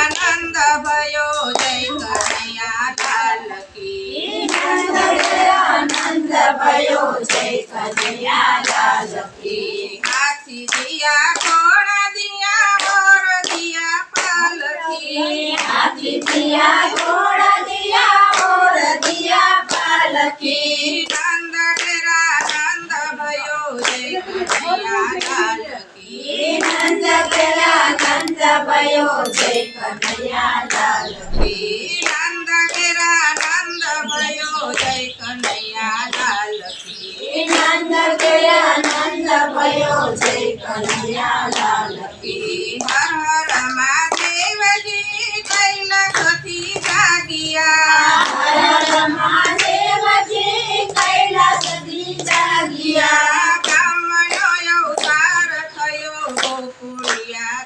નંદ भयो જય કનૈયા લાલ કી નંદ भयो જય કનૈયા લાલ કી હાથી દિયા ઘોડા દિયા ઓર દિયા પાલકી હાથી દિયા ઘોડા દિયા ઓર દિયા પાલકી નંદ भयो જય કનૈયા લાલ કી નંદ भयो જય કનૈયા લાલ કી નંદ भयो જય કનૈયા લાલ કી નંદ भयो જય કનૈયા લાલ કી હર હર મહાદેવજી કૈલાસથી જાગિયા હર હર મહાદેવજી કૈલાસથી જાગિયા બ્રાહ્મણો અવતાર થયો ગોકુળિયા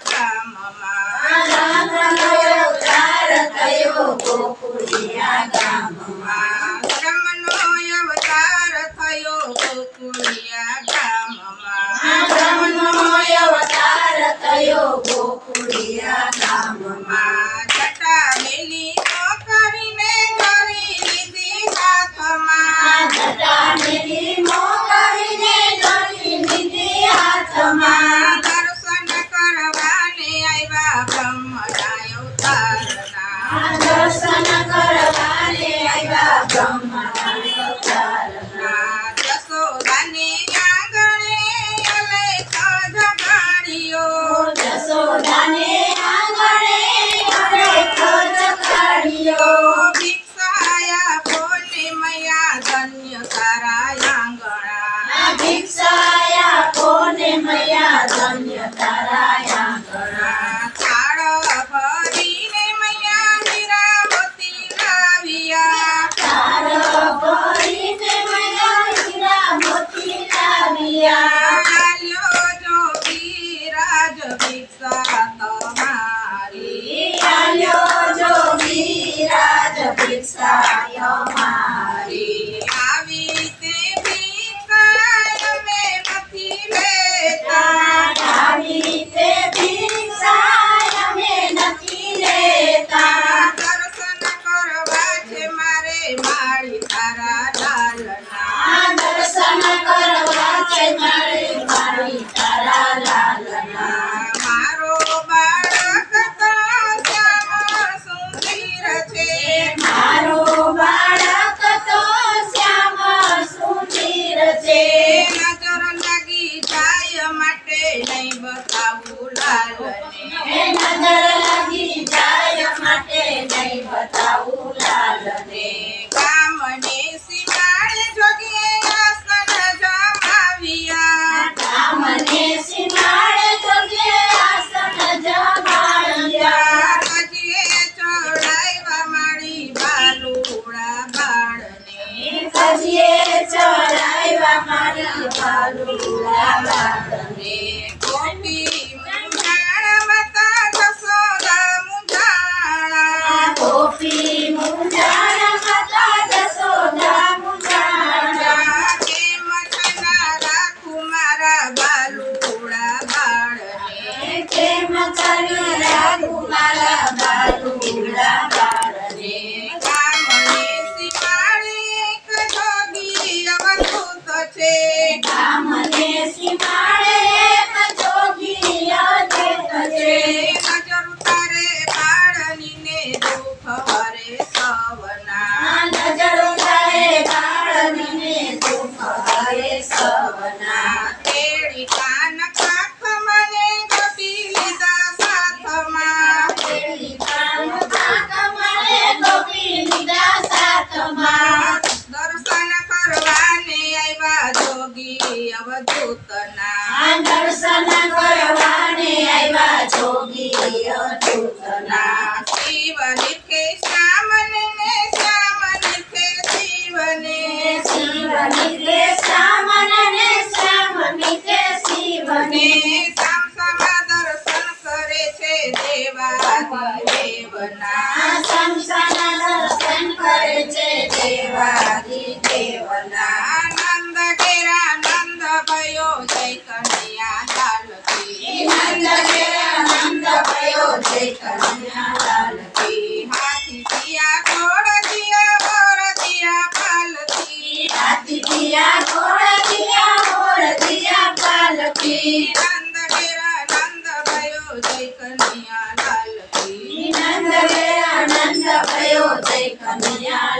ગોકુળિયા ગામમાં બ્રહ્મનો અવતાર થયો ગોકુળિયા ગામમાં બ્રહ્મનો અવતાર થયો ગોકુળિયા ગામમાં જટા મેલી તો કરીને ધરી લીધી હાથમાં જટા મેલી મો કરીને ધરી લીધી હાથમાં દર્શન કરવાને આવ્યા બ્રહ્મના અવતારના દર્શન કરવાને આવ્યા બ્રહ્મના અવતારના જસોદાને આંગણે અલેખ જગાડ્યો જસોદાને આંગણે અલેખ જગાડ્યો ભિક્ષાયા ફોને મયા ધન્ય તારા આંગણા ભિક્ષાયા ફોને મયા ધન્ય તારા આંગણા થાળ ભરીને મયા હીરા મોતી લાવ્યા થાળ ભરીને મયા હીરા મોતી લાવ્યા આલ્યો જોગી રાજ ભિક્ષા તમારી આલ્યો જોગી રાજ ભિક્ષા તમારી આવી તે ભિક્ષા અમે નથી લેતા આવી તે ભિક્ષા અમે નથી લેતા દર્શન કરવા છે મારે માળી તારા લાલના દર્શન કરવા છે મારે માળી તારા લાલના મારો બાળક તો શ્યામ સુંદર છે મારો બાળક તો શ્યામ સુંદર છે નજર લાગી જાય માટે નહીં બતાવું લાલને નજર લાગી જાય માટે નહીં બતાવું લાલને કામને સીમાડે જોગીએ આસન જમાવ્યા કામને સીમાડે જોગીએ આસન જમાવ્યા કજીએ ચડાવ્યા મારી બાલુડા બાળને કજીએ ચડાવ્યા મારી બાલુડા બાળને ગોપી મુંજાણા માતા જસોદા મુંજાણા ગોપી મુંજાણા માતા જસોદા મુંજાણા કેમ છના રાખું મારા બાલુડા બાળને કેમ કરી રાખું મારા બાલુડા બાળને કામને સીમાડે એક જોગી અવધૂત છે કામને સીમાડે એક જોગી અવધૂત છે નજર ઉતારે બાળનીને દુઃખ હરે સવના નજર ઉતારે બાળનીને દુઃખ હરે સવના તેડી કાન કાખ મને ગોપી લીધા સાથમાં તેડી કાન કાખ મને ગોપી લીધા સાથમાં દર્શન કરવાને આવ્યા જોગી અવધૂતના દર્શન કરવાને આવ્યા જોગી અવધૂતના શિવ લીખે શ્યામને શ્યામ લીખે શિવને શિવ લીખે શ્યામને શ્યામ લીખે શિવને શ્યામ સમા દર્શન કરે છે દેવાદિદેવના શ્યામ સમા દર્શન કરે છે દેવાદિદેવના નંદ જય કનૈયાલાલ કી. હાથી દિયા ઘોડ દિયા ઓર દિયા પાલકી હાથી દિયા ઘોડ દિયા પાલકી. નંદ ઘેરા નંદ ભયો જય કનૈયાલાલ કી નંદ ગયા નંદ ભયો જય કનૈયાલાલ